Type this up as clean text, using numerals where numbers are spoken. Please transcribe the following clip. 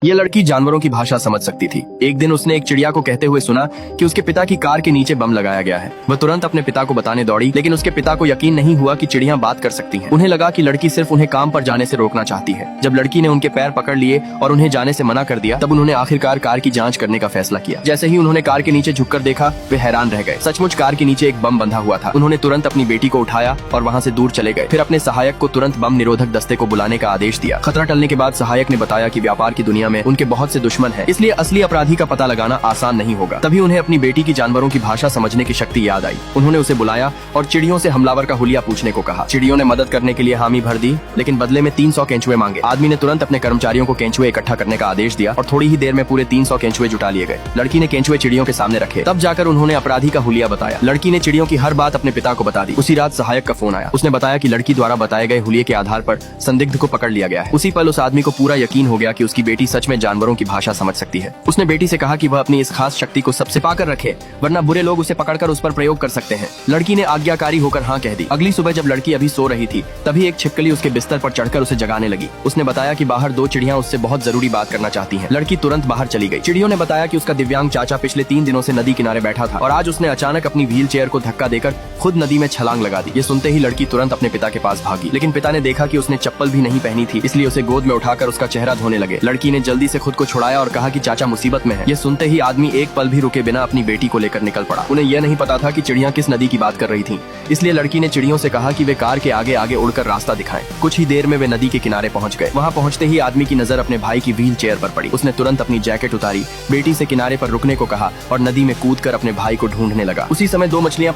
ये लड़की जानवरों की भाषा समझ सकती थी। एक दिन उसने एक चिड़िया को कहते हुए सुना कि उसके पिता की कार के नीचे बम लगाया गया है। वह तुरंत अपने पिता को बताने दौड़ी, लेकिन उसके पिता को यकीन नहीं हुआ कि चिड़िया बात कर सकती हैं। उन्हें लगा कि लड़की सिर्फ उन्हें काम पर जाने से रोकना चाहती है। जब लड़की ने उनके पैर पकड़ लिए और उन्हें जाने से मना कर दिया, तब उन्होंने आखिरकार कार की जांच करने का फैसला किया। जैसे ही उन्होंने कार के नीचे झुककर देखा, वे हैरान रह गए। सचमुच कार के नीचे एक बम बंधा हुआ था। उन्होंने तुरंत अपनी बेटी को उठाया और वहाँ से दूर चले गए। फिर अपने सहायक को तुरंत बम निरोधक दस्ते को बुलाने का आदेश दिया। खतरा टलने के बाद सहायक ने बताया कि व्यापार की दुनिया में उनके बहुत से दुश्मन है, इसलिए असली अपराधी का पता लगाना आसान नहीं होगा। तभी उन्हें अपनी बेटी की जानवरों की भाषा समझने की शक्ति याद आई। उन्होंने उसे बुलाया और चिड़ियों से हमलावर का हुलिया पूछने को कहा। चिड़ियों ने मदद करने के लिए हामी भर दी, लेकिन बदले में 300 केंचुए मांगे। आदमी ने तुरंत अपने कर्मचारियों को केंचुए इकट्ठा करने का आदेश दिया और थोड़ी ही देर में पूरे 300 केंचुए जुटा लिए गए। लड़की ने केंचुए चिड़ियों के सामने रखे। तब जाकर उन्होंने अपराधी का हुलिया बताया। लड़की ने चिड़ियों की हर बात अपने पिता को बता दी। उसी रात सहायक का फोन आया। उसने बताया कि लड़की द्वारा बताए गए हुलिये के आधार पर संदिग्ध को पकड़ लिया गया है। उसी पल उस आदमी को पूरा यकीन हो गया कि उसकी बेटी सच में जानवरों की भाषा समझ सकती है। उसने बेटी से कहा कि वह अपनी इस खास शक्ति को सबसे पाकर रखे, वरना बुरे लोग उसे पकड़कर उस पर प्रयोग कर सकते हैं। लड़की ने आज्ञाकारी होकर हाँ कह दी। अगली सुबह जब लड़की अभी सो रही थी, तभी एक छिपकली उसके बिस्तर पर चढ़कर उसे जगाने लगी। उसने बताया कि बाहर 2 चिड़ियां उससे बहुत जरूरी बात करना चाहती हैं। लड़की तुरंत बाहर चली गई। चिड़ियों ने बताया कि उसका दिव्यांग चाचा पिछले 3 दिनों से नदी किनारे बैठा था और आज उसने अचानक अपनी व्हील चेयर को धक्का देकर खुद नदी में छलांग लगा दी। ये सुनते ही लड़की तुरंत अपने पिता के पास भागी, लेकिन पिता ने देखा कि उसने चप्पल भी नहीं पहनी थी, इसलिए उसे गोद में उठाकर उसका चेहरा धोने लगे। लड़की ने जल्दी से खुद को छुड़ाया और कहा कि चाचा मुसीबत में है। ये सुनते ही आदमी एक पल भी रुके बिना अपनी बेटी को लेकर निकल पड़ा। उन्हें यह नहीं पता था कि चिड़ियां किस नदी की बात कर रही थीं, इसलिए लड़की ने चिड़ियों से कहा कि वे कार के आगे आगे उड़कर रास्ता दिखाएं। कुछ ही देर में वे नदी के किनारे पहुंच गए। वहां पहुंचते ही आदमी की नजर अपने भाई की व्हील चेयर पर पड़ी। उसने तुरंत अपनी जैकेट उतारी, बेटी से किनारे पर रुकने को कहा और नदी में कूदकर अपने भाई को ढूंढने लगा। उसी समय 2 मछलियां